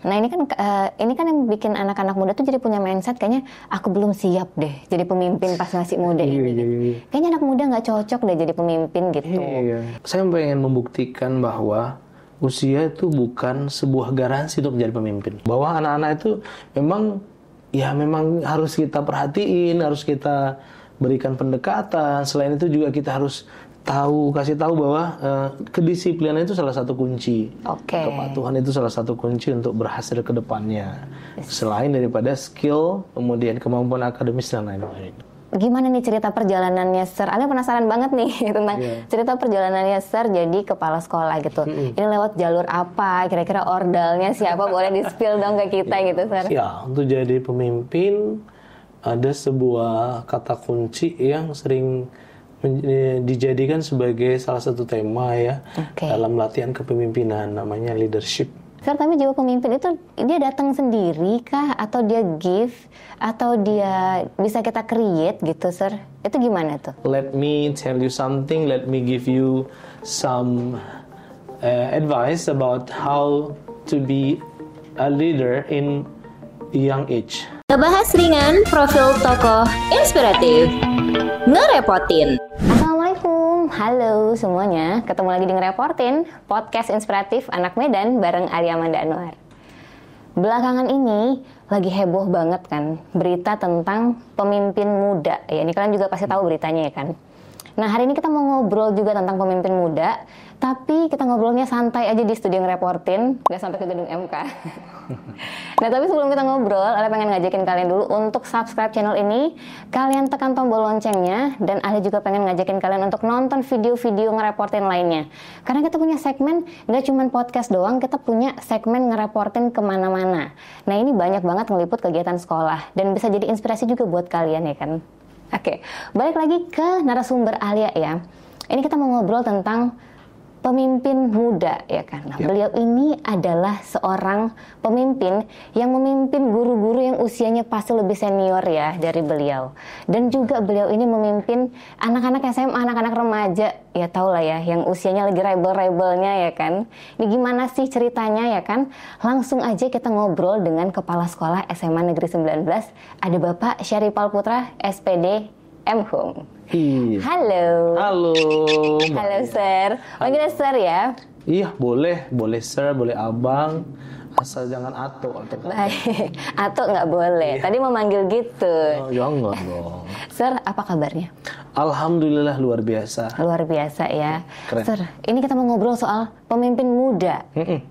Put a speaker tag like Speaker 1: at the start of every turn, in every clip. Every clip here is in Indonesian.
Speaker 1: Nah ini kan yang bikin anak-anak muda tuh jadi punya mindset kayaknya aku belum siap deh jadi pemimpin pas masih muda ini. Kayaknya anak muda nggak cocok deh jadi pemimpin gitu.
Speaker 2: Saya pengen membuktikan bahwa usia itu bukan sebuah garansi untuk menjadi pemimpin. Bahwa anak-anak itu memang harus kita perhatiin, harus kita berikan pendekatan. Selain itu juga kita harus kasih tahu bahwa kedisiplinan itu salah satu kunci. Kepatuhan itu salah satu kunci untuk berhasil ke depannya. Selain daripada skill, kemudian kemampuan akademis dan lain-lain.
Speaker 1: Gimana nih cerita perjalanannya Sir? Ana penasaran banget nih tentang cerita perjalanannya Sir jadi kepala sekolah gitu. Ini lewat jalur apa? Kira-kira ordalnya siapa? Boleh di-spill dong ke kita gitu Sir?
Speaker 2: Ya, untuk jadi pemimpin ada sebuah kata kunci yang sering dijadikan sebagai salah satu tema ya dalam latihan kepemimpinan, namanya leadership.
Speaker 1: Sir, tapi jiwa pemimpin itu dia datang sendiri kah? Atau dia give? Atau dia bisa kita create gitu Sir? Itu gimana tuh?
Speaker 2: Let me tell you something, let me give you some advice about how to be a leader in young age.
Speaker 3: Ngebahas ringan, profil tokoh inspiratif, ngerepotin.
Speaker 1: Assalamualaikum, halo semuanya. Ketemu lagi di Ngerepotin, podcast inspiratif anak Medan bareng Arya Amanda Anwar. Belakangan ini lagi heboh banget kan berita tentang pemimpin muda. Ya, ini kalian juga pasti tahu beritanya ya kan. Nah, hari ini kita mau ngobrol juga tentang pemimpin muda, tapi kita ngobrolnya santai aja di studio Ngerepotin, nggak sampai ke gedung MK. Nah, tapi sebelum kita ngobrol, Ale pengen ngajakin kalian dulu untuk subscribe channel ini, kalian tekan tombol loncengnya, dan Ale juga pengen ngajakin kalian untuk nonton video-video Ngerepotin lainnya. Karena kita punya segmen, nggak cuma podcast doang, kita punya segmen Ngerepotin kemana-mana. Nah, ini banyak banget ngeliput kegiatan sekolah, dan bisa jadi inspirasi juga buat kalian ya kan. Oke, balik lagi ke narasumber Alia ya. Ini kita mau ngobrol tentang pemimpin muda ya kan. Nah, beliau ini adalah seorang pemimpin yang memimpin guru-guru yang usianya pasti lebih senior ya dari beliau. Dan juga beliau ini memimpin anak-anak SMA, anak-anak remaja, ya tau lah ya, yang usianya lagi rebel-rebelnya ya kan. Ini gimana sih ceritanya ya kan? Langsung aja kita ngobrol dengan Kepala Sekolah SMA Negeri 19, ada Bapak Syarifal Putra, SPD M.Hum. Halo.
Speaker 2: Halo.
Speaker 1: Halo Sir. Panggilnya Sir ya?
Speaker 2: Iya, boleh Sir, boleh Abang, asal jangan Ato.
Speaker 1: Baik, Ato nggak boleh. Tadi mau manggil gitu.
Speaker 2: Oh, jangan dong.
Speaker 1: Sir, apa kabarnya?
Speaker 2: Alhamdulillah luar biasa.
Speaker 1: Luar biasa ya.
Speaker 2: Keren.
Speaker 1: Sir, ini kita mau ngobrol soal pemimpin muda.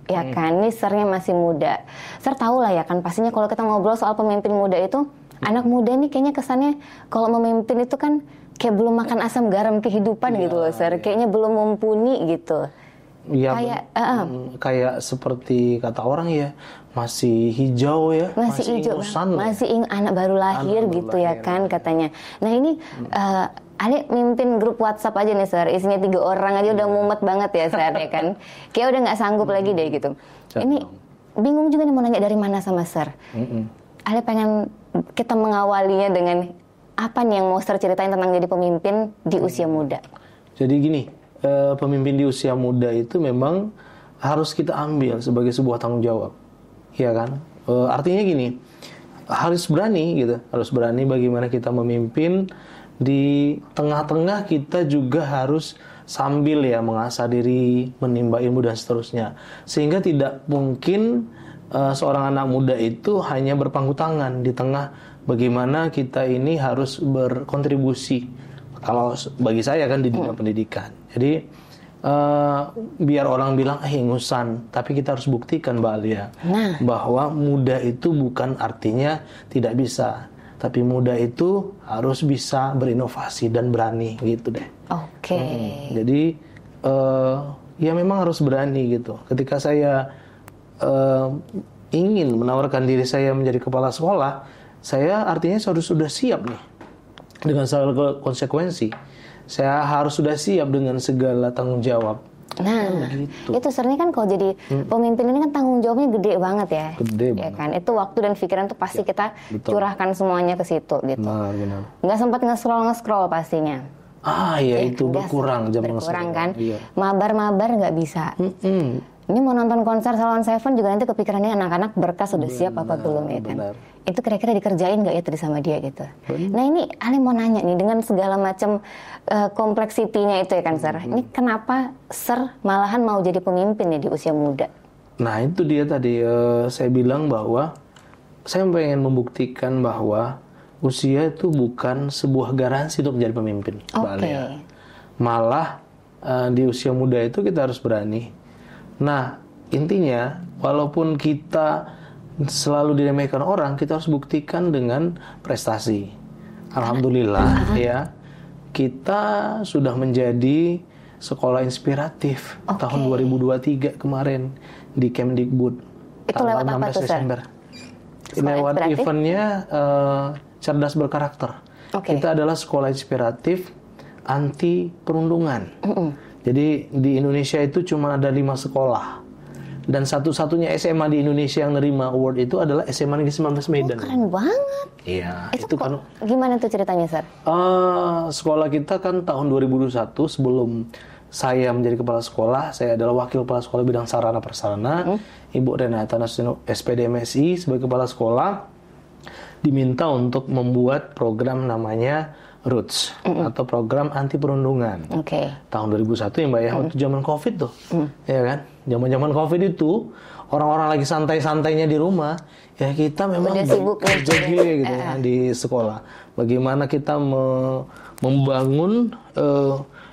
Speaker 1: Ya kan, ini Sirnya masih muda. Sir tahu lah ya kan, pastinya kalau kita ngobrol soal pemimpin muda itu, anak muda nih kayaknya kesannya kalau memimpin itu kan kayak belum makan asam garam kehidupan gitu loh Sir. Kayaknya belum mumpuni gitu.
Speaker 2: Ya, kayak seperti kata orang ya, masih hijau ya.
Speaker 1: Masih hijau, masih anak baru lahir gitu ya kan katanya. Nah ini Ali mimpin grup WhatsApp aja nih Sir, isinya 3 orang aja udah mumet banget ya Sir ya kan. Kayak udah nggak sanggup lagi deh gitu. Ini bingung juga nih mau nanya dari mana sama Sir. Ali pengen kita mengawalinya dengan apa nih yang mau Sir ceritain tentang jadi pemimpin di usia muda?
Speaker 2: Jadi gini, pemimpin di usia muda itu memang harus kita ambil sebagai sebuah tanggung jawab, ya kan? Artinya gini, harus berani gitu, harus berani bagaimana kita memimpin. Di tengah-tengah kita juga harus sambil ya mengasah diri, menimba ilmu dan seterusnya, sehingga tidak mungkin seorang anak muda itu hanya berpangku tangan di tengah. Bagaimana kita ini harus berkontribusi. Kalau bagi saya kan di dunia pendidikan. Jadi biar orang bilang ingusan, tapi kita harus buktikan Mbak Alia bahwa muda itu bukan artinya tidak bisa, tapi muda itu harus bisa berinovasi dan berani gitu deh. Jadi ya memang harus berani gitu. Ketika saya ingin menawarkan diri saya menjadi kepala sekolah, saya artinya harus sudah siap nih dengan segala konsekuensi. Saya harus sudah siap dengan segala tanggung jawab.
Speaker 1: Nah, itu Sirnya kan kalau jadi pemimpin ini kan tanggung jawabnya gede banget ya.
Speaker 2: Gede
Speaker 1: ya
Speaker 2: banget.
Speaker 1: Kan? Itu waktu dan pikiran tuh pasti kita curahkan semuanya ke situ gitu.
Speaker 2: Benar.
Speaker 1: Nggak sempat nge-scroll pastinya.
Speaker 2: Itu berkurang jam
Speaker 1: berkurang kan.
Speaker 2: Iya.
Speaker 1: Mabar nggak bisa. Ini mau nonton konser Salon Seven juga nanti kepikirannya anak-anak berkas sudah siap apa belum ya kan?
Speaker 2: Benar.
Speaker 1: Itu kira-kira dikerjain nggak ya tadi sama dia gitu? Nah ini Ali mau nanya nih dengan segala macam kompleksitinya itu ya kan Sir? Ini kenapa Sir malahan mau jadi pemimpin ya di usia muda?
Speaker 2: Nah itu dia tadi saya bilang bahwa saya pengen membuktikan bahwa usia itu bukan sebuah garansi untuk menjadi pemimpin, Mbak Alia. Malah di usia muda itu kita harus berani. Nah, intinya walaupun kita selalu diremehkan orang, kita harus buktikan dengan prestasi. Alhamdulillah ya, kita sudah menjadi sekolah inspiratif tahun 2023 kemarin di Kemdikbud.
Speaker 1: Itu lewat apa tuh,
Speaker 2: Desember. Lewat eventnya Cerdas Berkarakter. Kita adalah sekolah inspiratif anti perundungan. Jadi di Indonesia itu cuma ada 5 sekolah. Dan satu-satunya SMA di Indonesia yang nerima award itu adalah SMA Negeri 19 Medan.
Speaker 1: Keren banget.
Speaker 2: Iya,
Speaker 1: itu kan. Gimana tuh ceritanya, Sir?
Speaker 2: Sekolah kita kan tahun 2021 sebelum saya menjadi kepala sekolah, saya adalah wakil kepala sekolah bidang sarana prasarana. Ibu Renata Nasution SPD MSI sebagai kepala sekolah diminta untuk membuat program namanya Roots atau program anti perundungan. Tahun 2001 ya Mbak ya, waktu zaman Covid tuh. Ya kan? Zaman-zaman Covid itu orang-orang lagi santai-santainya di rumah, ya kita memang kerja gila gitu ya di sekolah. Bagaimana kita membangun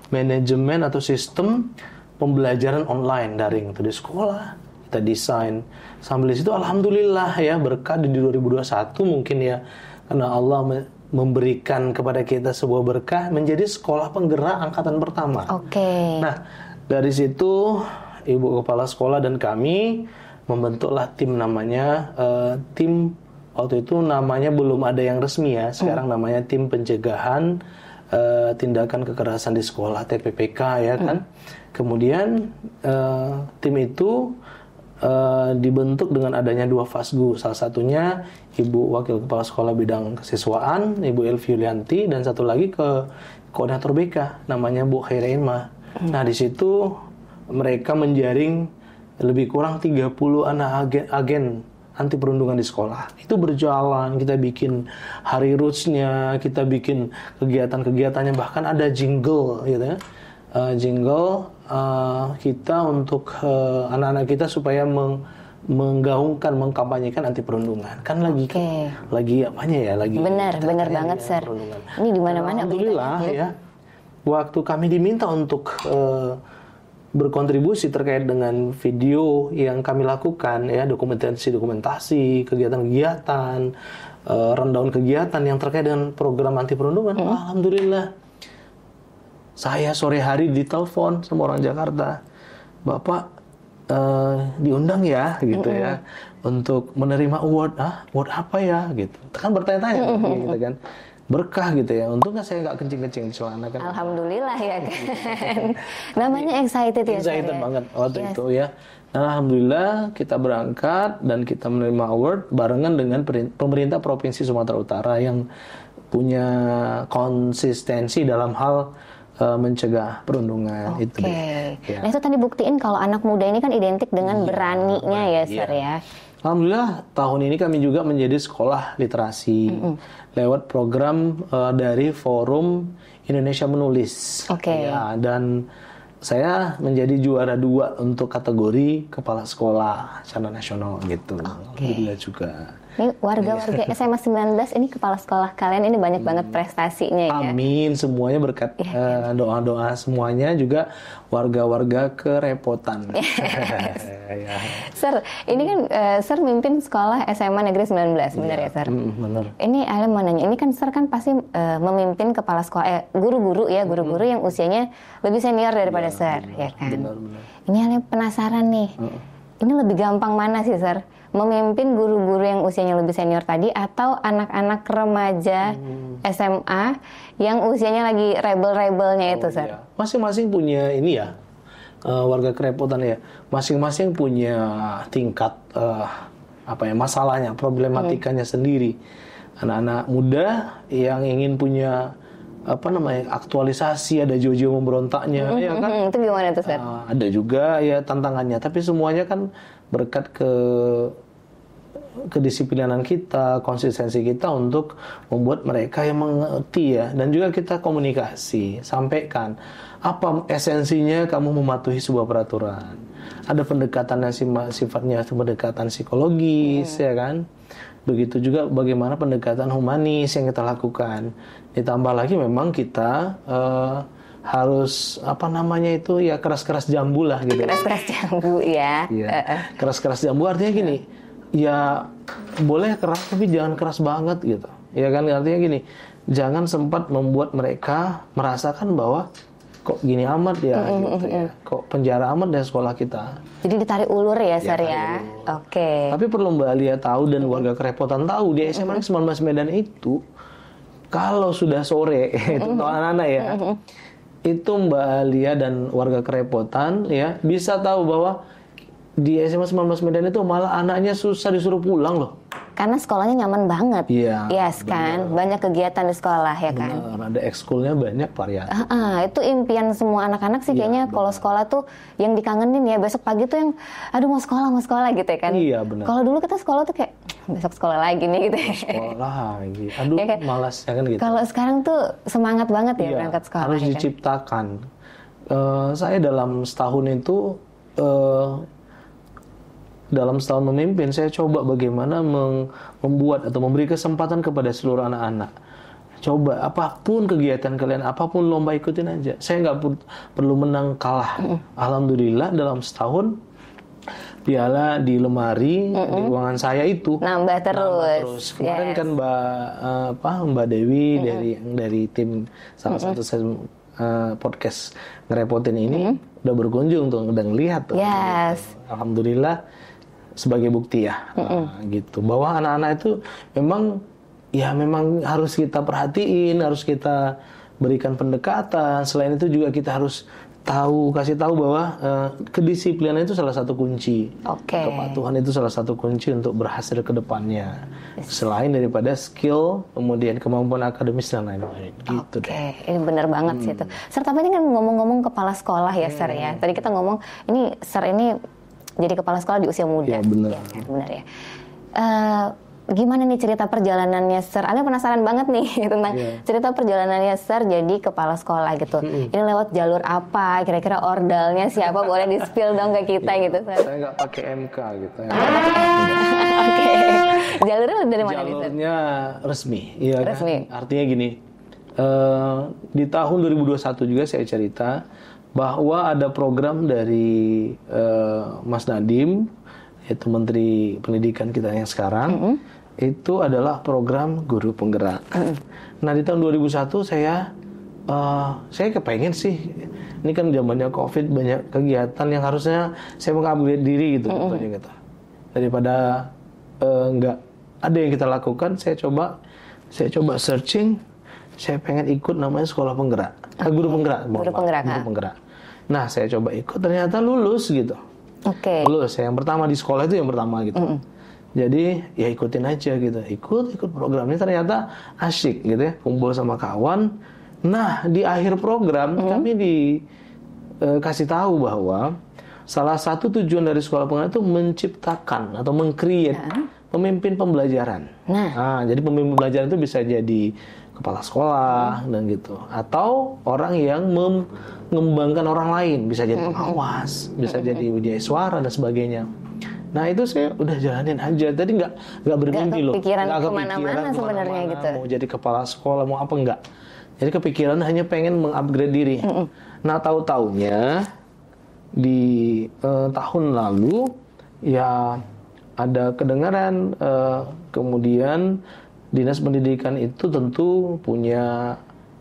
Speaker 2: manajemen atau sistem pembelajaran online daring itu di sekolah. Kita desain. Sambil di situ alhamdulillah ya berkah di 2021 mungkin ya karena Allah memberikan kepada kita sebuah berkah menjadi sekolah penggerak angkatan pertama. Nah, dari situ Ibu Kepala Sekolah dan kami membentuklah tim namanya tim waktu itu namanya belum ada yang resmi ya. Sekarang namanya Tim Pencegahan Tindakan Kekerasan di Sekolah TPPK ya kan. Kemudian tim itu dibentuk dengan adanya 2 fasgu, salah satunya Ibu Wakil Kepala Sekolah Bidang Kesiswaan, Ibu Elvi Yulianti, dan satu lagi ke koordinator BK, namanya Bu Khairima. Nah di situ mereka menjaring lebih kurang 30 anak agen anti perundungan di sekolah. Itu berjalan, kita bikin hari roots-nya, kita bikin kegiatan-kegiatannya, bahkan ada jingle gitu ya. Kita untuk anak-anak kita supaya menggaungkan, mengkampanyekan anti perundungan. Kan lagi apanya ya?
Speaker 1: Benar banget, Sir. Ini di mana-mana.
Speaker 2: Alhamdulillah ya. Waktu kami diminta untuk berkontribusi terkait dengan video yang kami lakukan ya, dokumentasi, kegiatan-kegiatan, rundown kegiatan yang terkait dengan program anti perundungan. Alhamdulillah. Saya sore hari ditelepon sama orang Jakarta, Bapak diundang ya, gitu ya, untuk menerima award. Award apa ya, gitu. Kan bertanya-tanya, gitu kan, berkah gitu ya. Untungnya saya nggak kencing-kencing di celana kan.
Speaker 1: Alhamdulillah ya kan. Namanya excited ya.
Speaker 2: Excited banget waktu itu ya. Nah, alhamdulillah kita berangkat dan kita menerima award barengan dengan pemerintah Provinsi Sumatera Utara yang punya konsistensi dalam hal mencegah perundungan itu.
Speaker 1: Ya. Nah itu tadi buktiin kalau anak muda ini kan identik dengan beraninya ya, Sir ya.
Speaker 2: Alhamdulillah tahun ini kami juga menjadi sekolah literasi lewat program dari Forum Indonesia Menulis. Ya, dan saya menjadi juara 2 untuk kategori kepala sekolah secara nasional gitu. Alhamdulillah juga.
Speaker 1: Ini warga-warga SMA 19 ini kepala sekolah kalian ini banyak banget prestasinya ya.
Speaker 2: Amin, semuanya berkat doa-doa semuanya, juga warga-warga kerepotan.
Speaker 1: Sir, ini kan Sir mimpin sekolah SMA Negeri 19, benar ya Sir?
Speaker 2: Benar.
Speaker 1: Ini Alim mau nanya, ini kan Sir kan pasti memimpin kepala sekolah, guru-guru ya, guru-guru yang usianya lebih senior daripada Sir, ya kan? Benar. Ini Alim penasaran nih, ini lebih gampang mana sih Sir? Memimpin guru-guru yang usianya lebih senior tadi atau anak-anak remaja SMA yang usianya lagi rebel-rebelnya itu, Sir?
Speaker 2: Masing-masing punya ini ya, warga kerepotan ya. Masing-masing punya tingkat masalahnya, problematikanya sendiri. Anak-anak muda yang ingin punya aktualisasi, ada Jojo memberontaknya, ya kan?
Speaker 1: Itu gimana tuh, Sir?
Speaker 2: Ada juga ya tantangannya, tapi semuanya kan berkat kedisiplinan kita, konsistensi kita untuk membuat mereka yang mengerti ya, dan juga kita komunikasi, sampaikan apa esensinya kamu mematuhi sebuah peraturan. Ada pendekatan yang sifatnya pendekatan psikologis, ya kan? Begitu juga bagaimana pendekatan humanis yang kita lakukan. Ditambah lagi memang kita harus keras-keras jambu lah gitu.
Speaker 1: Keras-keras jambu ya.
Speaker 2: Keras-keras jambu artinya gini, ya boleh keras tapi jangan keras banget gitu. Ya kan, artinya gini, jangan sempat membuat mereka merasakan bahwa kok gini amat ya, gitu ya. Kok penjara amat ya sekolah kita.
Speaker 1: Jadi ditarik ulur ya, Sir ya. Oke.
Speaker 2: Tapi perlu Mbak Alia tahu dan warga Kerepotan tahu, di SMA 19 Medan itu kalau sudah sore itu untuk anak-anak ya, itu Mbak Alia dan warga Kerepotan ya bisa tahu bahwa di SMA 19 Medan itu malah anaknya susah disuruh pulang loh.
Speaker 1: Karena sekolahnya nyaman banget.
Speaker 2: Iya.
Speaker 1: Yes kan, banyak kegiatan di sekolah ya kan.
Speaker 2: Benar, ada ekskulnya banyak variasi.
Speaker 1: Itu impian semua anak-anak sih kayaknya. Kalau sekolah tuh yang dikangenin ya, besok pagi tuh yang aduh mau sekolah gitu ya kan.
Speaker 2: Iya benar.
Speaker 1: Kalau dulu kita sekolah tuh kayak besok sekolah lagi nih gitu ya.
Speaker 2: Sekolah lagi. Aduh
Speaker 1: ya kan?
Speaker 2: malas ya kan gitu.
Speaker 1: Kalau sekarang tuh semangat banget ya berangkat sekolah.
Speaker 2: Harus
Speaker 1: ya
Speaker 2: diciptakan. Saya dalam setahun itu dalam setahun memimpin, saya coba bagaimana membuat atau memberi kesempatan kepada seluruh anak-anak. Coba apapun kegiatan kalian, apapun lomba ikutin aja. Saya nggak perlu menang kalah. Alhamdulillah dalam setahun piala di lemari di ruangan saya itu
Speaker 1: nambah terus.
Speaker 2: Kemarin kan Mbak Dewi dari tim salah satu podcast ngerepotin ini udah berkunjung tuh, udah ngelihat tuh.
Speaker 1: Yes.
Speaker 2: Alhamdulillah sebagai bukti ya, gitu. Bahwa anak-anak itu memang harus kita perhatiin, harus kita berikan pendekatan. Selain itu juga kita harus kasih tahu bahwa kedisiplinan itu salah satu kunci. Kepatuhan itu salah satu kunci untuk berhasil ke depannya. Selain daripada skill, kemudian kemampuan akademis dan lain-lain. Gitu deh.
Speaker 1: Ini benar banget sih itu. Sir, tapi ini kan ngomong-ngomong kepala sekolah ya, Sir ya. Tadi kita ngomong ini Sir ini jadi kepala sekolah di usia muda.
Speaker 2: Ya, benar.
Speaker 1: Ya, kan? Benar ya. Gimana nih cerita perjalanannya Sir? Ana penasaran banget nih tentang cerita perjalanannya Sir jadi kepala sekolah gitu. Ini lewat jalur apa? Kira-kira ordalnya siapa? Boleh di-spill dong ke kita gitu, Sir.
Speaker 2: Saya nggak pakai MK gitu.
Speaker 1: Oke. Jalurnya dari mana nih, Sir?
Speaker 2: Jalurnya resmi. Iya
Speaker 1: resmi.
Speaker 2: Kan? Artinya gini, di tahun 2021 juga saya cerita bahwa ada program dari Mas Nadiem, yaitu Menteri Pendidikan kita yang sekarang, itu adalah program guru penggerak. Nah di tahun 2001 saya kepengen sih, ini kan zamannya COVID, banyak kegiatan yang harusnya saya mengupgrade diri gitu, gitu. Daripada nggak ada yang kita lakukan, saya coba searching. Saya pengen ikut namanya sekolah penggerak, guru penggerak. Nah, saya coba ikut, ternyata lulus gitu. Lulus. Yang pertama di sekolah itu yang pertama gitu. Jadi ya ikutin aja gitu, ikut programnya ternyata asyik gitu ya, kumpul sama kawan. Nah, di akhir program kami dikasih tahu bahwa salah satu tujuan dari sekolah penggerak itu menciptakan atau meng-create pemimpin pembelajaran. Nah, jadi pemimpin pembelajaran itu bisa jadi kepala sekolah dan gitu, atau orang yang mengembangkan orang lain, bisa jadi pengawas, bisa jadi widya suara dan sebagainya. Nah itu saya udah jalanin aja, tadi nggak bermimpi loh,
Speaker 1: nggak kemana-mana sebenarnya gitu.
Speaker 2: Mau jadi kepala sekolah mau apa enggak, jadi kepikiran hanya pengen mengupgrade diri. Nah tahu-taunya di tahun lalu ya ada kedengaran, kemudian Dinas Pendidikan itu tentu punya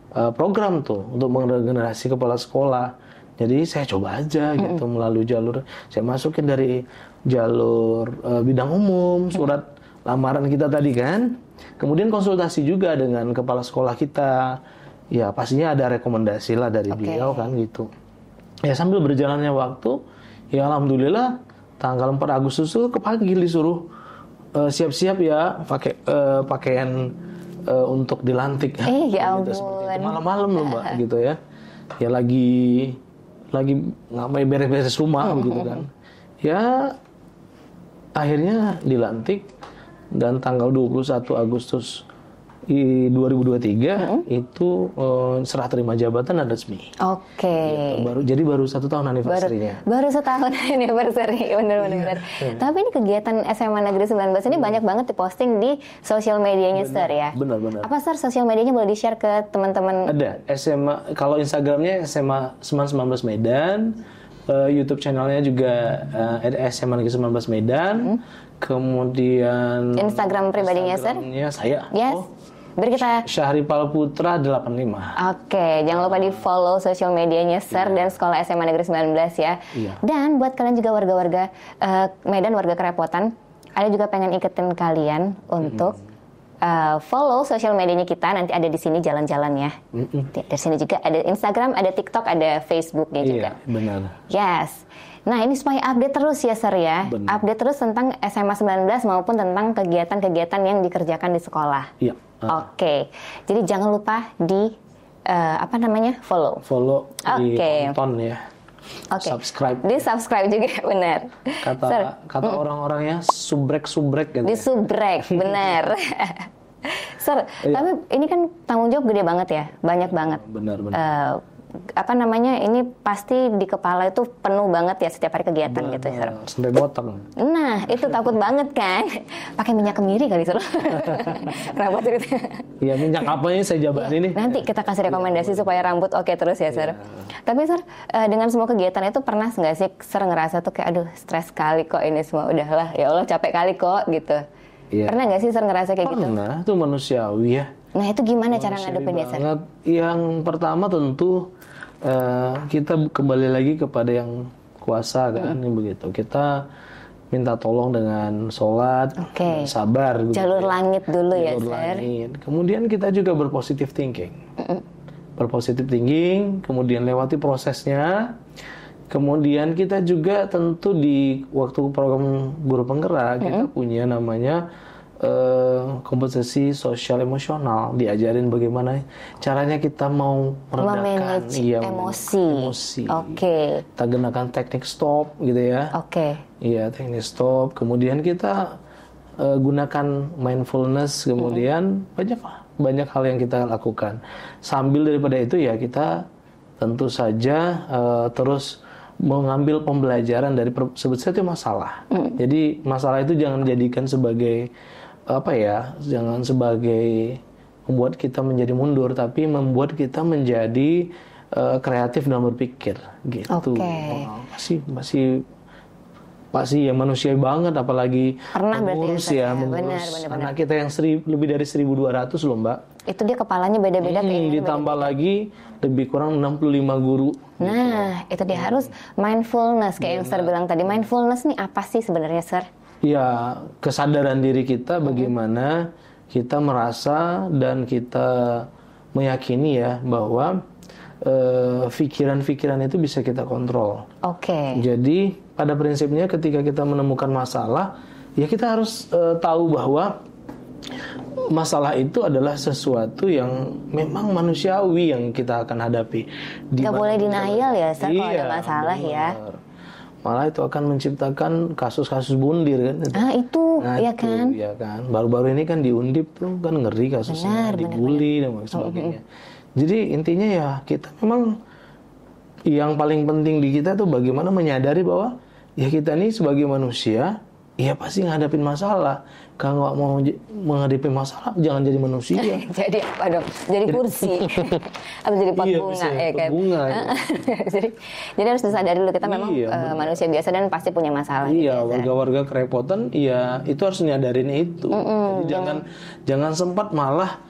Speaker 2: program tuh untuk meregenerasi kepala sekolah. Jadi saya coba aja gitu melalui jalur, saya masukin dari jalur bidang umum, surat lamaran kita tadi kan. Kemudian konsultasi juga dengan kepala sekolah kita. Ya pastinya ada rekomendasi lah dari beliau kan gitu. Ya sambil berjalannya waktu, ya alhamdulillah tanggal 4 Agustus itu kepanggil disuruh siap-siap ya pakai pakaian untuk dilantik.
Speaker 1: Ya
Speaker 2: Gitu,
Speaker 1: ampun.
Speaker 2: seperti itu. Malam-malam loh Mbak, gitu ya. Ya lagi ngapain beres-beres rumah gitu kan. Ya akhirnya dilantik dan tanggal 21 Agustus 2023 itu serah terima jabatan dan resmi.
Speaker 1: Oke.
Speaker 2: Jadi baru 1 tahun anniversary-nya.
Speaker 1: Baru setahun anniversary, bener-bener. Tapi ini kegiatan SMA Negeri 19 ini banyak banget diposting di sosial medianya Sir ya.
Speaker 2: Benar.
Speaker 1: Apa Sir sosial medianya boleh di-share ke teman-teman?
Speaker 2: Ada SMA, kalau Instagramnya SMA Seman 19 Medan, YouTube channelnya juga ada SMA Negeri 19 Medan, kemudian
Speaker 1: Instagram pribadinya Sir?
Speaker 2: Instagramnya saya.
Speaker 1: Yes. Biar kita
Speaker 2: Syahripal Putra 85.
Speaker 1: Oke, jangan lupa di follow sosial medianya Sir dan Sekolah SMA Negeri 19 ya.
Speaker 2: Iya.
Speaker 1: Dan buat kalian juga warga-warga Medan, warga kerepotan, ada juga pengen iketin kalian untuk follow sosial medianya kita, nanti ada di sini jalan-jalan ya. Dari sini juga ada Instagram, ada TikTok, ada Facebooknya juga.
Speaker 2: Iya, benar.
Speaker 1: Yes. Nah ini supaya update terus ya Sir ya.
Speaker 2: Benar.
Speaker 1: Update terus tentang SMA 19 maupun tentang kegiatan-kegiatan yang dikerjakan di sekolah.
Speaker 2: Iya.
Speaker 1: Oke. Jadi jangan lupa di follow.
Speaker 2: Follow,
Speaker 1: Oke.
Speaker 2: ditonton ya.
Speaker 1: Oke.
Speaker 2: Subscribe.
Speaker 1: Di subscribe juga benar.
Speaker 2: Kata orang-orangnya subrek gitu.
Speaker 1: Di subrek, benar. Sir, tapi ini kan tanggung jawab gede banget ya, banyak banget.
Speaker 2: Benar.
Speaker 1: Ini pasti di kepala itu penuh banget ya setiap hari kegiatan gitu Sir.
Speaker 2: Sampai botak.
Speaker 1: Nah, itu takut banget kan? Pakai minyak kemiri kali Sir. Rambut cerita.
Speaker 2: Iya, minyak apa ini saya jabarin nih.
Speaker 1: Nanti kita kasih rekomendasi supaya rambut oke terus ya Sir. Tapi Sir, dengan semua kegiatan itu pernah nggak sih Sir ngerasa tuh kayak aduh stres kali kok ini semua, udahlah ya Allah capek kali kok gitu.
Speaker 2: Iya.
Speaker 1: Pernah nggak sih Sir ngerasa kayak gitu?
Speaker 2: Pernah, itu manusiawi ya.
Speaker 1: Nah itu gimana cara ngadepinnya Sir?
Speaker 2: Yang pertama tentu kita kembali lagi kepada yang kuasa kan, begitu. Kita minta tolong dengan sholat, dan sabar.
Speaker 1: Jalur langit dulu ya
Speaker 2: Jalur
Speaker 1: Sir.
Speaker 2: langit. Kemudian kita juga berpositif thinking. Berpositif thinking, kemudian lewati prosesnya. Kemudian kita juga tentu di waktu program guru penggerak kita punya namanya kompetisi sosial emosional, diajarin bagaimana caranya kita mau meredakan emosi. Oke. Kita gunakan teknik stop gitu ya.
Speaker 1: Oke.
Speaker 2: Iya, teknik stop. Kemudian kita gunakan mindfulness. Kemudian banyak hal yang kita lakukan. Sambil daripada itu ya kita tentu saja terus mengambil pembelajaran dari sebetulnya itu masalah. Jadi masalah itu jangan dijadikan sebagai jangan sebagai membuat kita menjadi mundur, tapi membuat kita menjadi kreatif dalam berpikir gitu. Masih ya manusiawi banget, apalagi mengurus ya, mengurus anak kita yang lebih dari 1.200 loh Mbak.
Speaker 1: Itu dia kepalanya beda-beda.
Speaker 2: Ditambah lagi lebih kurang 65 guru.
Speaker 1: Nah itu dia harus mindfulness kayak yang Sir bilang tadi. Mindfulness nih apa sih sebenarnya Sir?
Speaker 2: Ya, kesadaran diri kita bagaimana kita merasa dan kita meyakini ya bahwa pikiran-pikiran itu bisa kita kontrol.
Speaker 1: Oke.
Speaker 2: Jadi pada prinsipnya ketika kita menemukan masalah, ya kita harus tahu bahwa masalah itu adalah sesuatu yang memang manusiawi yang kita akan hadapi.
Speaker 1: Gak boleh denial ya Sir kalau ada masalah ya.
Speaker 2: Malah itu akan menciptakan kasus-kasus bundir kan.
Speaker 1: Itu ya kan.
Speaker 2: Iya kan. Baru-baru ini kan di Undip tuh kan ngeri kasusnya, dibully dan sebagainya. Jadi intinya ya kita memang yang paling penting di kita tuh bagaimana menyadari bahwa ya kita ini sebagai manusia ya pasti ngadapin masalah. Kalau nggak mau menghadapi masalah, jangan jadi manusia.
Speaker 1: Jadi apa dong? Jadi kursi atau jadi pot bunga ya kan?
Speaker 2: Bunga.
Speaker 1: jadi harus disadari dulu kita memang manusia biasa dan pasti punya masalah.
Speaker 2: Iya, warga-warga kerepotan, iya itu harus nyadarin itu. Jadi jangan sempat malah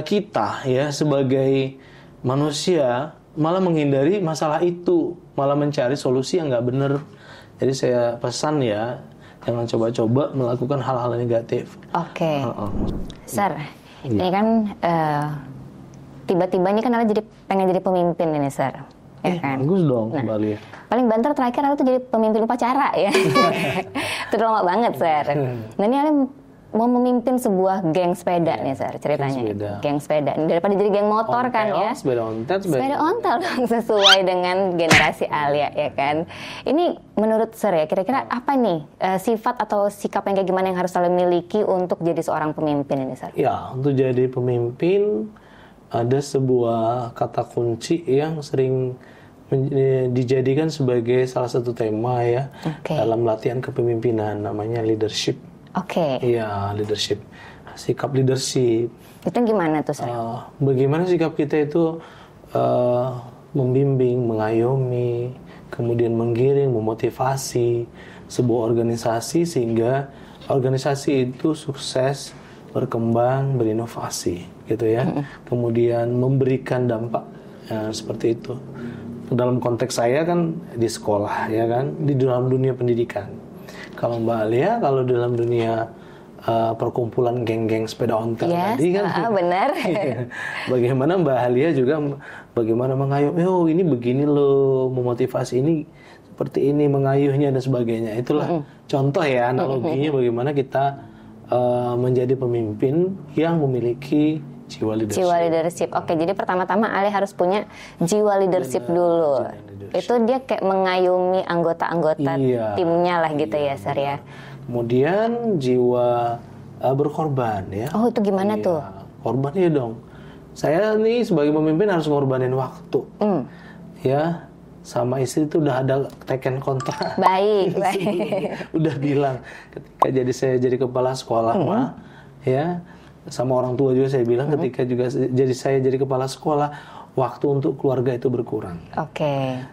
Speaker 2: kita ya sebagai manusia malah menghindari masalah itu, malah mencari solusi yang nggak benar. Jadi saya pesan ya. Jangan coba-coba melakukan hal-hal negatif.
Speaker 1: Oke. Sir, ini kan tiba-tiba ini kan Ala pengen jadi pemimpin ini Sir. Ya kan?
Speaker 2: Bagus dong kembali.
Speaker 1: Paling banter terakhir Ala tuh jadi pemimpin upacara ya. Itu lama banget Sir. Nah ini Ala mau memimpin sebuah geng sepeda nih, Sir, ceritanya. Geng sepeda. Daripada jadi geng motor kan ya.
Speaker 2: Sepeda ontel
Speaker 1: dong, sesuai dengan generasi Alia ya kan. Ini menurut Sir ya, kira-kira apa nih sifat atau sikap yang kayak gimana yang harus selalu miliki untuk jadi seorang pemimpin ini, Sir?
Speaker 2: Ya, untuk jadi pemimpin ada sebuah kata kunci yang sering dijadikan sebagai salah satu tema ya dalam latihan kepemimpinan, namanya leadership. Iya, leadership. Sikap leadership.
Speaker 1: Itu gimana tuh, Sir?
Speaker 2: Bagaimana sikap kita itu membimbing, mengayomi, kemudian menggiring, memotivasi sebuah organisasi sehingga organisasi itu sukses, berkembang, berinovasi, gitu ya. Kemudian memberikan dampak seperti itu. Dalam konteks saya kan di sekolah, ya kan, di dalam dunia pendidikan. Kalau Mbak Alia, kalau dalam dunia perkumpulan geng-geng sepeda ontel tadi kan,
Speaker 1: benar.
Speaker 2: Bagaimana Mbak Alia juga bagaimana mengayomi, oh ini begini loh, memotivasi ini seperti ini, mengayuhnya dan sebagainya. Itulah contoh ya analoginya bagaimana kita menjadi pemimpin yang memiliki jiwa leadership. Oke, jadi pertama-tama
Speaker 1: Ali harus punya jiwa leadership dulu. Itu dia kayak mengayomi anggota-anggota timnya lah gitu ya, Sir ya.
Speaker 2: Kemudian jiwa berkorban ya.
Speaker 1: Oh, itu gimana tuh?
Speaker 2: Korban ya dong. Saya nih sebagai pemimpin harus ngorbanin waktu. Ya, sama istri itu udah ada teken kontrak. Baik. Udah bilang ketika saya jadi kepala sekolah mah ya, sama orang tua juga saya bilang ketika juga saya jadi kepala sekolah, waktu untuk keluarga itu berkurang.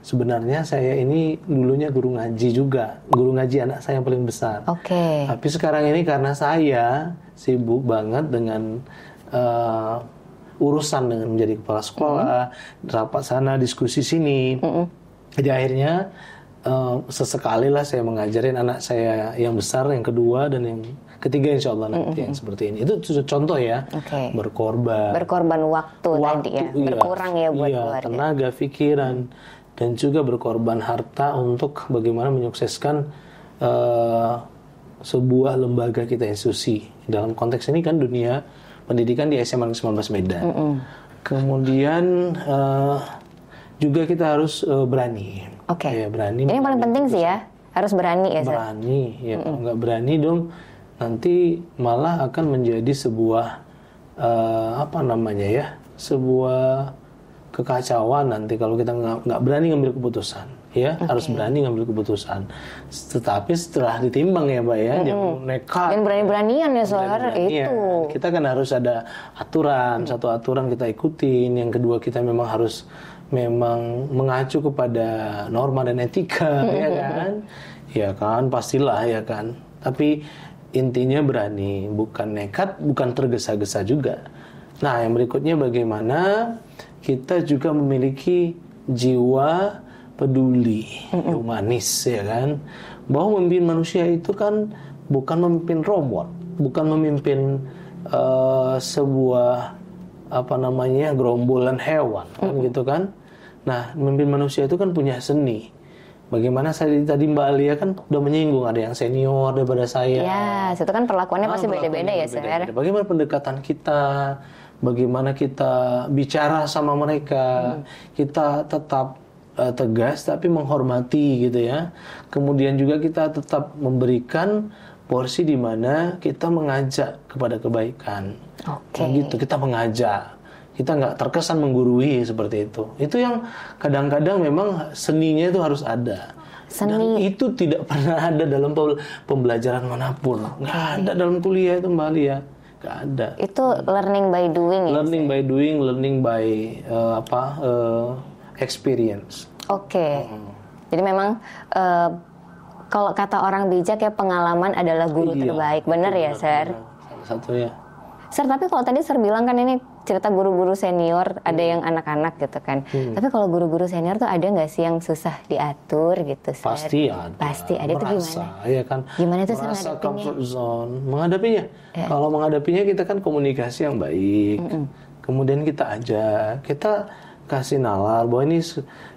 Speaker 2: Sebenarnya saya ini dulunya guru ngaji juga, guru ngaji anak saya yang paling besar. Tapi sekarang ini karena saya sibuk banget dengan urusan dengan menjadi kepala sekolah, rapat sana, diskusi sini. Jadi akhirnya sesekali lah saya mengajarin anak saya yang besar, yang kedua dan yang ketiga insya Allah nanti yang seperti ini. Itu contoh ya, berkorban waktu tadi ya, berkurang ya buat keluarga. Tenaga, pikiran, dan juga berkorban harta untuk bagaimana menyukseskan sebuah lembaga kita, institusi. Dalam konteks ini kan dunia pendidikan di SMA 19 Medan. Kemudian juga kita harus berani. Ya, berani. Ini yang paling penting sih ya, harus berani ya. Berani, ya. Nggak berani dong, nanti malah akan menjadi sebuah sebuah kekacauan nanti kalau kita nggak berani ngambil keputusan. Ya, harus berani ngambil keputusan. Tetapi setelah ditimbang ya, Mbak ya, jangan nekat. Dan berani-beranian ya, Sohar, itu. Kita kan harus ada aturan, satu aturan kita ikutin, yang kedua kita harus mengacu kepada norma dan etika, ya kan? Ya kan, pastilah ya kan. Tapi intinya berani, bukan nekat, bukan tergesa-gesa juga. Nah, yang berikutnya bagaimana kita juga memiliki jiwa peduli, humanis, ya kan? Bahwa memimpin manusia itu kan bukan memimpin robot, bukan memimpin sebuah gerombolan hewan, kan gitu kan? Nah, memimpin manusia itu kan punya seni. Bagaimana tadi Mbak Alia kan udah menyinggung, ada yang senior daripada saya. Ya, itu kan perlakuannya pasti beda-beda ya, Sir. Bagaimana pendekatan kita, bagaimana kita bicara sama mereka, kita tetap tegas tapi menghormati gitu ya. Kemudian juga kita tetap memberikan porsi di mana kita mengajak kepada kebaikan. Nah, gitu, kita mengajak. Kita nggak terkesan menggurui seperti itu. Itu yang kadang-kadang memang seninya itu harus ada. Dan itu tidak pernah ada dalam pembelajaran manapun. Nggak ada dalam kuliah itu, Mbak Alia. Nggak ada. Itu learning by doing ya? Learning by doing, learning by experience. Jadi memang kalau kata orang bijak ya, pengalaman adalah guru terbaik. Benar ya, Sir? Salah satunya. Sir, tapi kalau tadi Sir bilang kan ini cerita guru-guru senior, ada yang anak-anak gitu kan. Tapi kalau guru-guru senior tuh ada nggak sih yang susah diatur gitu, Sir? Pasti ada. Pasti ada. Itu gimana? Ya kan? Gimana itu merasa comfort zone. Menghadapinya. Kalau menghadapinya kita kan komunikasi yang baik. Kemudian kita ajak, kita kasih nalar bahwa ini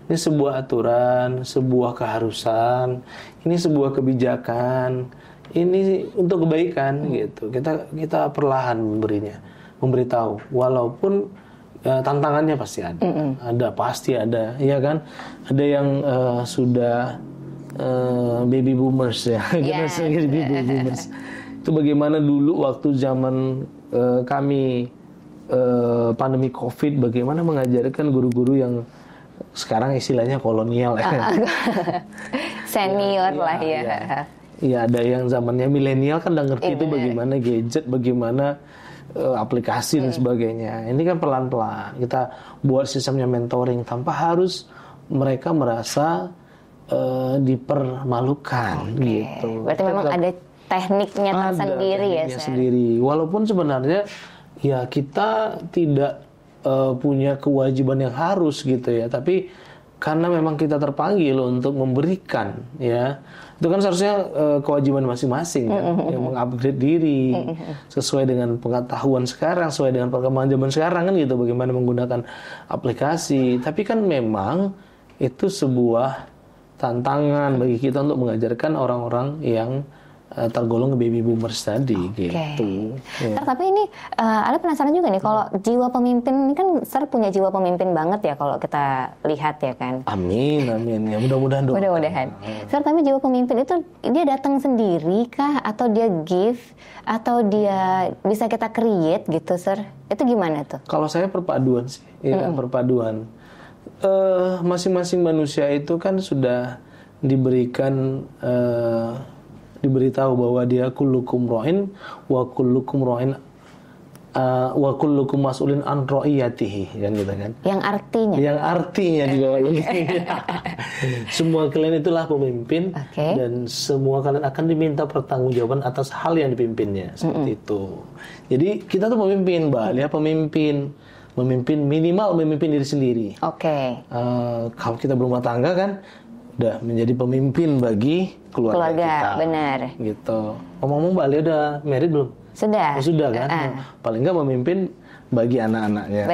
Speaker 2: sebuah aturan, sebuah keharusan, ini sebuah kebijakan ini untuk kebaikan gitu. Kita perlahan memberitahu, walaupun tantangannya pasti ada, pasti ada, ya kan? Ada yang sudah baby boomers ya, generasi baby boomers. Itu bagaimana dulu waktu zaman kami pandemi COVID, bagaimana mengajarkan guru-guru yang sekarang istilahnya kolonial
Speaker 1: senior lah ya.
Speaker 2: Iya, ada yang zamannya milenial kan udah ngerti itu bagaimana gadget, bagaimana aplikasi dan sebagainya. Ini kan pelan-pelan kita buat sistemnya mentoring tanpa harus mereka merasa dipermalukan gitu.
Speaker 1: Berarti memang ada tekniknya tersendiri ya,
Speaker 2: sendiri. Walaupun sebenarnya ya kita tidak punya kewajiban yang harus gitu ya, tapi karena memang kita terpanggil untuk memberikan, ya itu kan seharusnya kewajiban masing-masing kan, yang mengupgrade diri sesuai dengan pengetahuan sekarang, sesuai dengan perkembangan zaman sekarang kan gitu, bagaimana menggunakan aplikasi. Tapi kan memang itu sebuah tantangan bagi kita untuk mengajarkan orang-orang yang tergolong baby boomers tadi gitu.
Speaker 1: Ya. Tapi ini Ale penasaran juga nih, kalau jiwa pemimpin ini kan Sir punya jiwa pemimpin banget ya kalau kita lihat ya kan.
Speaker 2: Amin ya, mudah-mudahan dong.
Speaker 1: Mudah-mudahan. Sir, tapi jiwa pemimpin itu dia datang sendiri kah, atau dia gift, atau dia bisa kita create gitu, Sir? Itu gimana tuh?
Speaker 2: Kalau saya perpaduan sih, ya kan, perpaduan. Masing-masing manusia itu kan sudah diberikan diberitahu bahwa dia kullukum ra'in wa kullukum ra'in wa kullukum mas'ulin an ra'iyatihi, kan gitu kan. Yang artinya di bawah ini. Semua kalian itulah pemimpin, dan semua kalian akan diminta pertanggungjawaban atas hal yang dipimpinnya, seperti itu. Jadi kita tuh pemimpin, Mbak Alia, memimpin minimal memimpin diri sendiri. Kalau kita berumah tangga kan udah menjadi pemimpin bagi keluarga kita.
Speaker 1: Benar.
Speaker 2: Gitu. Ngomong-ngomong Mbak Alia udah married belum?
Speaker 1: Sudah.
Speaker 2: Sudah kan? Paling nggak memimpin bagi anak-anaknya.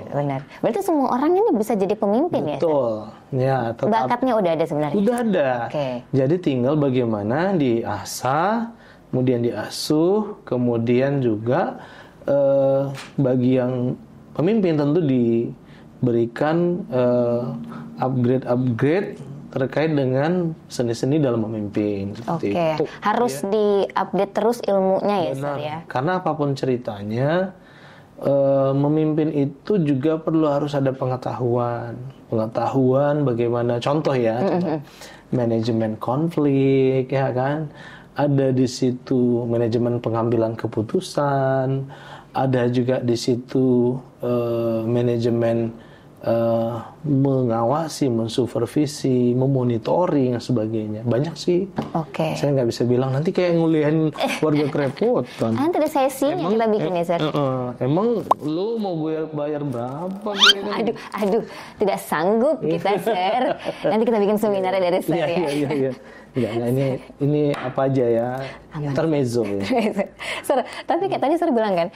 Speaker 1: Benar. Berarti semua orang ini bisa jadi pemimpin.
Speaker 2: Betul. Ya,
Speaker 1: bakatnya udah ada sebenarnya.
Speaker 2: Udah ada. Jadi tinggal bagaimana diasah, kemudian diasuh, kemudian juga bagi yang pemimpin tentu diberikan upgrade terkait dengan seni-seni dalam memimpin. Seperti itu.
Speaker 1: Harus diupdate terus ilmunya ya, Sir ya.
Speaker 2: Karena apapun ceritanya, memimpin itu juga perlu harus ada pengetahuan bagaimana, contoh ya, manajemen konflik, ya kan. Ada di situ manajemen pengambilan keputusan, ada juga di situ manajemen mengawasi, mensupervisi, memonitoring dan sebagainya. Banyak sih. Saya nggak bisa bilang nanti kayak nguliahin warga kerepotan.
Speaker 1: Nanti ada sesinya kita bikin ya, Sir.
Speaker 2: Emang lu mau bayar berapa?
Speaker 1: Aduh, tidak sanggup kita, Sir. Nanti kita bikin seminarnya dari Sir ya.
Speaker 2: Iya. Enggak, ini apa aja ya, intermezzo ya.
Speaker 1: Sir, tapi kayak tadi Sir bilang kan,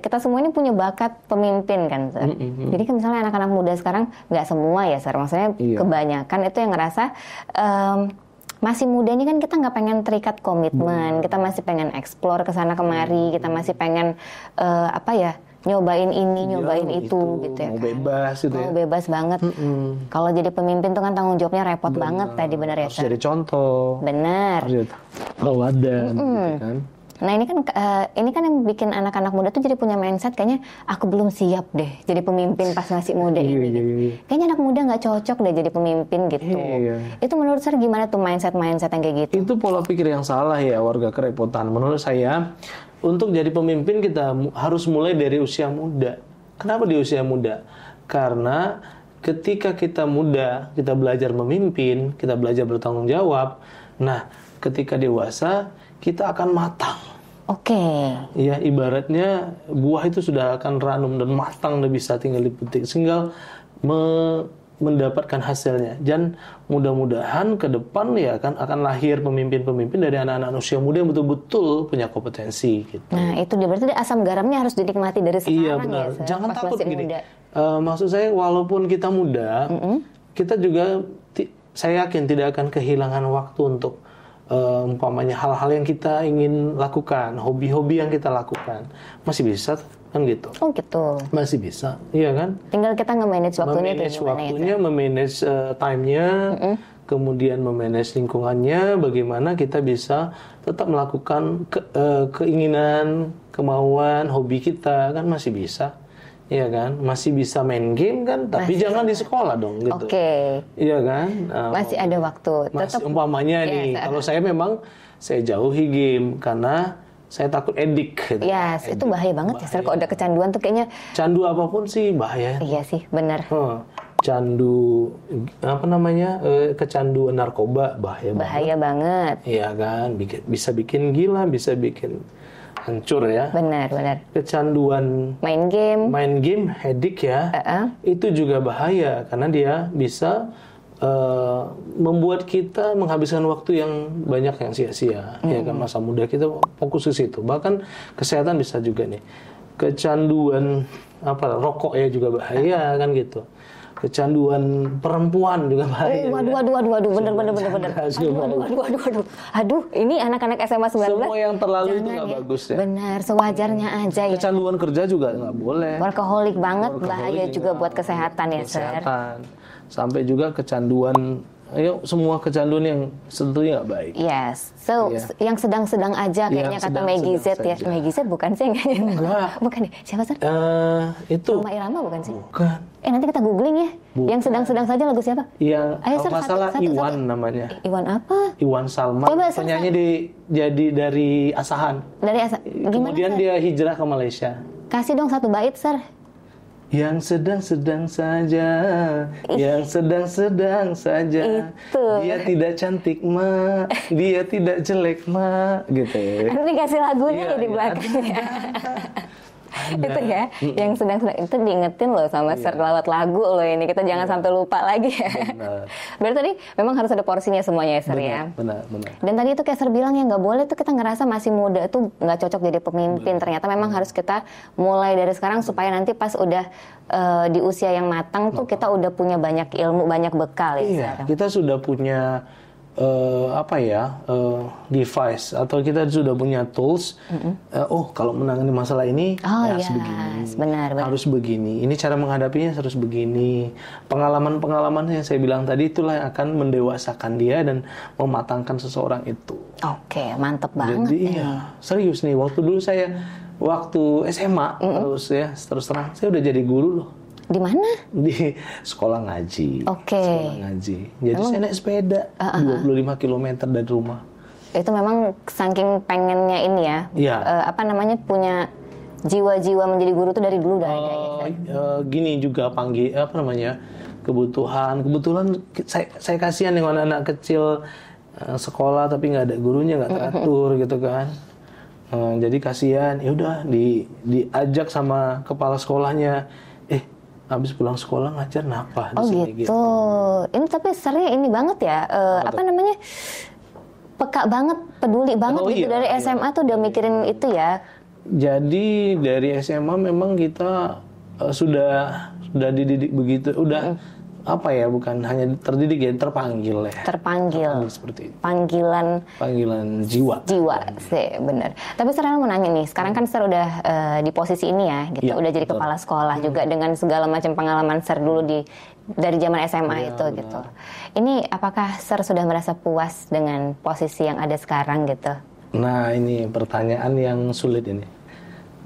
Speaker 1: kita semua ini punya bakat pemimpin kan, Sir. Jadi kan misalnya anak-anak muda sekarang, nggak semua ya, Sir. Maksudnya kebanyakan itu yang ngerasa masih muda ini kan kita nggak pengen terikat komitmen, kita masih pengen explore kesana kemari, kita masih pengen nyobain ini, nyobain itu gitu ya.
Speaker 2: Mau bebas gitu ya.
Speaker 1: Mau bebas banget. Kalau jadi pemimpin tuh kan tanggung jawabnya repot banget tadi, benar ya,
Speaker 2: Harus jadi contoh.
Speaker 1: Benar.
Speaker 2: Harus teladan gitu kan.
Speaker 1: Nah ini kan yang bikin anak-anak muda tuh jadi punya mindset kayaknya aku belum siap deh jadi pemimpin pas masih muda ini. Kayaknya anak muda nggak cocok deh jadi pemimpin gitu. Itu menurut Sir gimana tuh mindset yang kayak gitu?
Speaker 2: Itu pola pikir yang salah ya, warga kerepotan. Menurut saya, untuk jadi pemimpin kita harus mulai dari usia muda. Kenapa di usia muda? Karena ketika kita muda, kita belajar memimpin, kita belajar bertanggung jawab. Nah, ketika dewasa, kita akan matang. Ya, ibaratnya buah itu sudah akan ranum dan matang, dan bisa tinggal dipetik, sehingga mendapatkan hasilnya. Dan mudah-mudahan ke depan ya akan lahir pemimpin-pemimpin dari anak-anak usia muda yang betul-betul punya kompetensi gitu.
Speaker 1: Nah, itu dia berarti asam garamnya harus dinikmati dari sekarang.
Speaker 2: Iya, benar.
Speaker 1: Ya,
Speaker 2: jangan takut gini. Maksud saya, walaupun kita muda, kita juga saya yakin tidak akan kehilangan waktu untuk umpamanya hal-hal yang kita ingin lakukan, hobi-hobi yang kita lakukan, masih bisa kan gitu.
Speaker 1: Oh gitu.
Speaker 2: Masih bisa, iya kan?
Speaker 1: Tinggal kita nge-manage waktunya itu
Speaker 2: Memanage
Speaker 1: gimana
Speaker 2: waktunya, memanage time-nya, kemudian memanage lingkungannya, bagaimana kita bisa tetap melakukan keinginan, kemauan, hobi kita, kan masih bisa. Iya kan, masih bisa main game kan, tapi jangan di sekolah dong gitu.
Speaker 1: Oke.
Speaker 2: Iya kan,
Speaker 1: Masih ada waktu.
Speaker 2: masih umpamanya nih, kalau saya memang saya jauhi game karena saya takut edik. Gitu.
Speaker 1: Yes, itu bahaya banget ya, Sir. Kalau udah kecanduan tuh kayaknya.
Speaker 2: Candu apapun sih bahaya.
Speaker 1: Iya sih, benar.
Speaker 2: Candu apa namanya, kecanduan narkoba bahaya banget.
Speaker 1: Bahaya banget.
Speaker 2: Iya kan, bisa bikin gila, bisa bikin hancur ya.
Speaker 1: Benar.
Speaker 2: Kecanduan
Speaker 1: Main game.
Speaker 2: edik ya, itu juga bahaya karena dia bisa membuat kita menghabiskan waktu yang banyak yang sia-sia. Ya kan, masa muda kita fokus ke situ. Bahkan kesehatan bisa juga nih. Kecanduan rokok ya juga bahaya kan gitu. Kecanduan perempuan juga bahaya.
Speaker 1: Waduh, bener. Aduh, ini anak-anak SMA 19.
Speaker 2: Semua yang terlalu itu nggak
Speaker 1: ya.
Speaker 2: bagus ya.
Speaker 1: Benar, sewajarnya aja ya.
Speaker 2: Kecanduan kerja juga nggak boleh.
Speaker 1: Workaholic banget, bahaya juga buat kesehatan ya, Sir.
Speaker 2: Sampai juga kecanduan, semua kecanduan yang tentunya nggak baik.
Speaker 1: Yes, so yang sedang-sedang aja kayaknya kata Maggie Z ya. Maggie Z bukan sih?
Speaker 2: Enggak.
Speaker 1: Bukan ya? Siapa, Sir?
Speaker 2: Itu.
Speaker 1: Roma Irama bukan sih?
Speaker 2: Bukan.
Speaker 1: Nanti kita googling ya.
Speaker 2: Bukan.
Speaker 1: Yang sedang-sedang saja lagu siapa?
Speaker 2: Yang
Speaker 1: Ayo,
Speaker 2: kalau
Speaker 1: Sir,
Speaker 2: nggak salah Iwan
Speaker 1: satu.
Speaker 2: namanya.
Speaker 1: Iwan apa?
Speaker 2: Iwan Salman.
Speaker 1: Coba, Sir,
Speaker 2: penyanyi jadi dari Asahan.
Speaker 1: Gimana?
Speaker 2: Kemudian
Speaker 1: Sir?
Speaker 2: dia hijrah ke Malaysia.
Speaker 1: Kasih dong satu bait, Sir.
Speaker 2: Yang sedang-sedang saja, yang sedang-sedang saja.
Speaker 1: Itu.
Speaker 2: Dia tidak cantik, Mak. Dia tidak jelek, Mak. Gitu ya.
Speaker 1: Nanti kasih lagunya
Speaker 2: Iya,
Speaker 1: di belakangnya. Itu ya, yang sedang-sedang itu diingetin loh sama Sir lewat lagu loh ini. Kita jangan sampai lupa lagi ya.
Speaker 2: Benar.
Speaker 1: Berarti tadi memang harus ada porsinya semuanya ya, Sir ya.
Speaker 2: Benar.
Speaker 1: Dan tadi itu kayak Sir bilang ya, nggak boleh tuh kita ngerasa masih muda tuh nggak cocok jadi pemimpin. Ternyata memang harus kita mulai dari sekarang supaya nanti pas udah di usia yang matang tuh kita udah punya banyak ilmu, banyak bekal ya.
Speaker 2: Iya, kita sudah punya device atau kita sudah punya tools. Kalau menangani masalah ini harus begini,
Speaker 1: benar.
Speaker 2: Harus begini. Ini cara menghadapinya harus begini. Pengalaman yang saya bilang tadi itulah yang akan mendewasakan dia dan mematangkan seseorang itu.
Speaker 1: Oke, mantep banget.
Speaker 2: Jadi serius nih. Waktu SMA terus terang saya udah jadi guru loh.
Speaker 1: Di mana?
Speaker 2: Di sekolah ngaji.
Speaker 1: Oke.
Speaker 2: Sekolah ngaji. Jadi saya naik sepeda 25 km dari rumah.
Speaker 1: Itu memang saking pengennya ini ya.
Speaker 2: Iya.
Speaker 1: Punya jiwa-jiwa menjadi guru tuh dari dulu udah ada ya.
Speaker 2: Gini juga kebutuhan. Kebetulan saya kasihan dengan anak kecil sekolah tapi nggak ada gurunya, nggak teratur gitu kan. Jadi kasihan. Ya udah diajak sama kepala sekolahnya. Habis pulang sekolah ngajar napa di sini gitu.
Speaker 1: Ini tapi Sirnya ini banget ya, peka banget, peduli banget dari SMA tuh udah mikirin itu ya.
Speaker 2: Jadi dari SMA memang kita sudah dididik begitu, bukan hanya terdidik ya, terpanggil ya.
Speaker 1: Terpanggil
Speaker 2: seperti itu. Panggilan jiwa
Speaker 1: sih, bener. Tapi Sir mau nanya nih, sekarang kan Sir udah di posisi ini ya, gitu. Udah jadi kepala sekolah juga dengan segala macam pengalaman Sir dulu dari zaman SMA itu benar. Gitu. Ini apakah Sir sudah merasa puas dengan posisi yang ada sekarang gitu?
Speaker 2: Nah, ini pertanyaan yang sulit ini.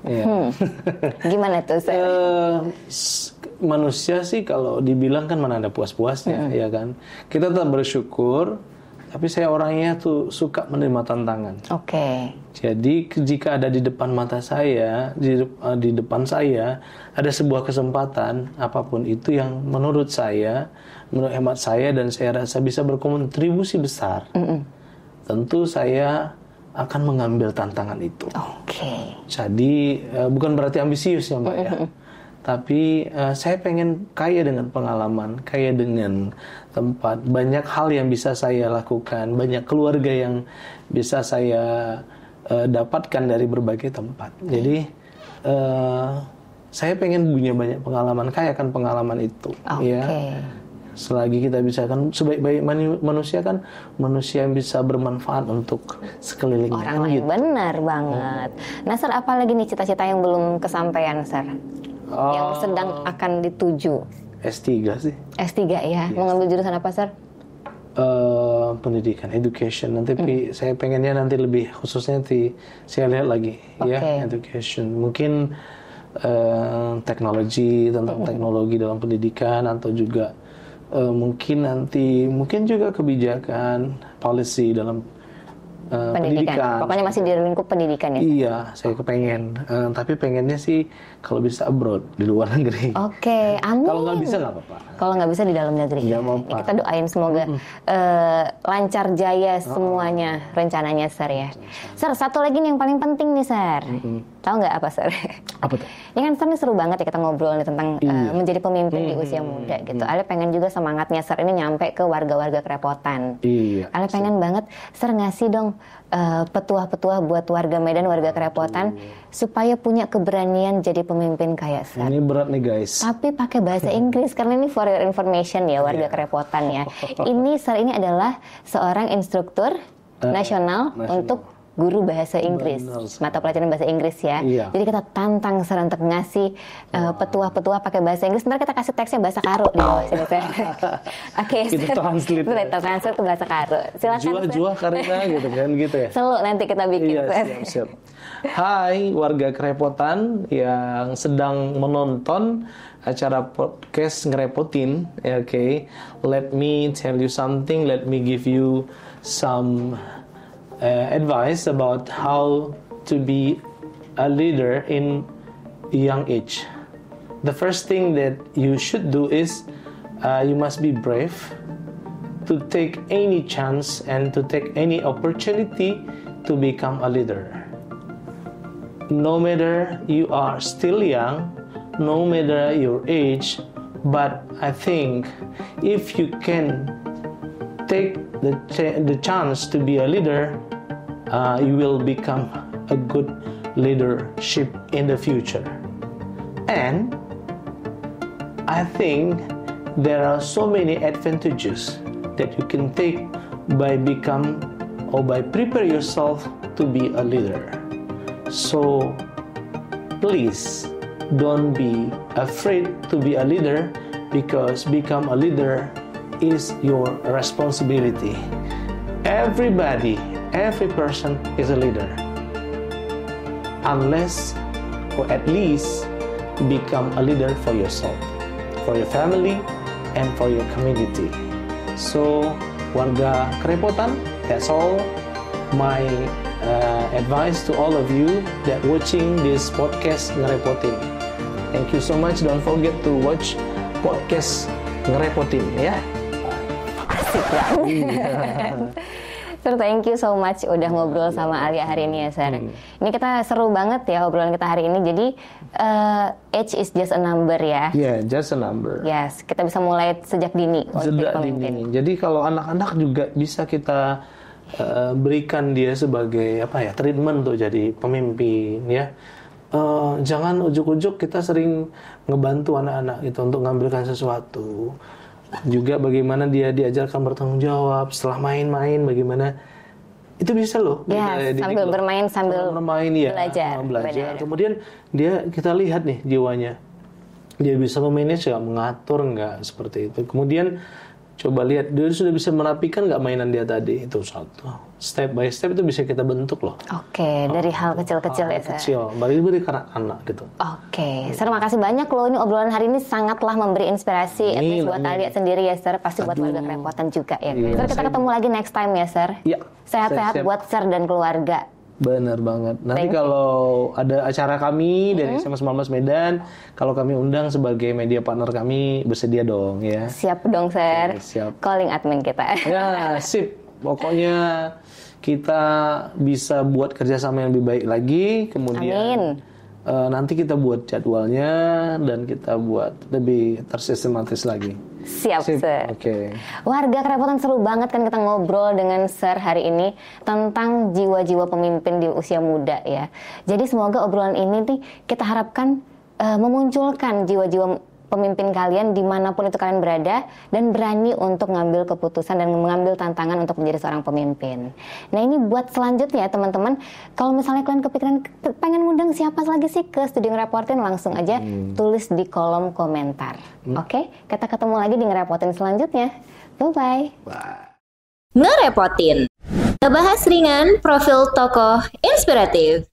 Speaker 2: Ya.
Speaker 1: Gimana tuh, Sir?
Speaker 2: Manusia sih kalau dibilang kan mana ada puas-puasnya, ya kan. Kita tetap bersyukur, tapi saya orangnya tuh suka menerima tantangan.
Speaker 1: Oke.
Speaker 2: Jadi jika ada di depan mata saya, di depan saya ada sebuah kesempatan apapun itu yang menurut hemat saya dan saya rasa bisa berkontribusi besar, tentu saya akan mengambil tantangan itu.
Speaker 1: Oke.
Speaker 2: Jadi bukan berarti ambisius ya Mbak ya. Tapi saya pengen kaya dengan pengalaman, kaya dengan tempat, banyak hal yang bisa saya lakukan, banyak keluarga yang bisa saya dapatkan dari berbagai tempat. Jadi saya pengen punya banyak pengalaman, kaya akan pengalaman itu. Ya. Selagi kita bisa kan sebaik-baik manusia kan manusia yang bisa bermanfaat untuk sekelilingnya.
Speaker 1: Orang lain, benar banget. Nah, Sir, apa lagi nih cita-cita yang belum kesampaian, Sir? Yang sedang akan dituju?
Speaker 2: S3 sih.
Speaker 1: S3 ya? Mau ngambil jurusan apa, Sir?
Speaker 2: Pendidikan, education. Nanti saya pengennya nanti lebih khususnya saya lihat lagi ya, education. Mungkin teknologi, tentang teknologi dalam pendidikan, atau juga mungkin juga kebijakan policy dalam pendidikan.
Speaker 1: Pokoknya masih di lingkup pendidikan ya?
Speaker 2: Iya, saya kepengen. Tapi pengennya sih kalau bisa abroad, di luar negeri.
Speaker 1: Oke, amin.
Speaker 2: Kalau nggak bisa nggak apa-apa.
Speaker 1: Kalau nggak bisa di dalam negeri.
Speaker 2: Nggak apa-apa.
Speaker 1: Kita doain semoga lancar jaya semuanya rencananya, Sir ya. Sir, satu lagi nih yang paling penting nih, Sir. Tahu nggak apa, Sir?
Speaker 2: Apa tuh?
Speaker 1: Ini kan Sir ini seru banget ya kita ngobrol nih tentang menjadi pemimpin di usia muda gitu. Ale pengen juga semangatnya Sir ini nyampe ke warga-warga kerepotan.
Speaker 2: Iya.
Speaker 1: Ale pengen banget Sir ngasih dong petuah-petuah buat warga Medan, warga kerepotan supaya punya keberanian jadi pemimpin kayak Sir.
Speaker 2: Ini berat nih guys.
Speaker 1: Tapi pakai bahasa Inggris karena ini for your information ya warga kerepotan ya. Ini Sir ini adalah seorang instruktur nasional untuk guru bahasa Inggris, mata pelajaran bahasa Inggris ya. Jadi kita tantang Sir untuk ngasih petuah-petuah pakai bahasa Inggris. Ntar kita kasih teksnya bahasa Karo di bawah sini. Oke,
Speaker 2: kita translate.
Speaker 1: Kita translate ke bahasa Karo. Silakan.
Speaker 2: Jual Karina gitu kan gitu ya.
Speaker 1: Selalu nanti kita bikin.
Speaker 2: Iya, siap. Hai warga kerepotan yang sedang menonton acara podcast ngerepotin. Okay. Let me tell you something. Let me give you some advice about how to be a leader in young age. The first thing that you should do is you must be brave to take any chance and to take any opportunity to become a leader. No matter you are still young, no matter your age, but I think if you can take the chance to be a leader, you will become a good leadership in the future. And I think there are so many advantages that you can take by prepare yourself to be a leader. So please don't be afraid to be a leader, because become a leader is your responsibility. Every person is a leader, unless or at least become a leader for yourself, for your family, and for your community. So warga kerepotan, that's all my advice to all of you that watching this podcast ngerepotin. Thank you so much. Don't forget to watch podcast ngerepotin ya.
Speaker 1: Asik banget. Sir, thank you so much udah ngobrol sama Alia hari ini ya, Sir. Ini kita seru banget ya obrolan kita hari ini. Jadi age is just a number ya.
Speaker 2: Yeah, just a number.
Speaker 1: Yes, kita bisa mulai sejak dini.
Speaker 2: Sejak dini. Jadi kalau anak-anak juga bisa kita berikan dia sebagai treatment untuk jadi pemimpin ya. Jangan ujuk-ujuk kita sering ngebantu anak-anak itu untuk ngambilkan sesuatu. Juga bagaimana dia diajarkan bertanggung jawab setelah main-main, bagaimana itu bisa loh.
Speaker 1: Ya, sambil bermain sambil
Speaker 2: belajar.
Speaker 1: Benar.
Speaker 2: Kemudian kita lihat nih jiwanya, dia bisa memanage nggak, mengatur nggak, seperti itu. Kemudian coba lihat dia sudah bisa merapikan nggak mainan dia tadi, itu satu. Step by step itu bisa kita bentuk loh.
Speaker 1: Oke, dari hal kecil-kecil ya, Sir.
Speaker 2: Kecil, baru dari anak-anak gitu.
Speaker 1: Oke, Sir, makasih banyak loh, ini obrolan hari ini sangatlah memberi inspirasi. Buat Alia sendiri ya, Sir, pasti buat warga kerepotan juga ya. Sir, kita ketemu lagi next time ya, Sir.
Speaker 2: Iya.
Speaker 1: Sehat-sehat buat Sir dan keluarga.
Speaker 2: Benar banget. Nanti kalau ada acara kami dari SMA 19 Medan, kalau kami undang sebagai media partner kami, bersedia dong ya.
Speaker 1: Siap dong, Sir.
Speaker 2: Oke, siap.
Speaker 1: Calling admin kita.
Speaker 2: Ya, sip. Pokoknya kita bisa buat kerjasama yang lebih baik lagi. Kemudian nanti kita buat jadwalnya dan kita buat lebih tersistematis lagi.
Speaker 1: Siap, Sir.
Speaker 2: Oke.
Speaker 1: Warga kerepotan, seru banget kan kita ngobrol dengan Sir hari ini tentang jiwa-jiwa pemimpin di usia muda ya. Jadi semoga obrolan ini nih kita harapkan memunculkan jiwa-jiwa pemimpin kalian dimanapun itu kalian berada, dan berani untuk ngambil keputusan dan mengambil tantangan untuk menjadi seorang pemimpin. Nah ini buat selanjutnya teman-teman, kalau misalnya kalian kepikiran pengen ngundang siapa lagi sih ke Studio Ngerepotin, langsung aja tulis di kolom komentar. Oke, kita ketemu lagi di Ngerepotin selanjutnya. Bye-bye.
Speaker 3: Ngerepotin. Ngebahas ringan profil tokoh inspiratif.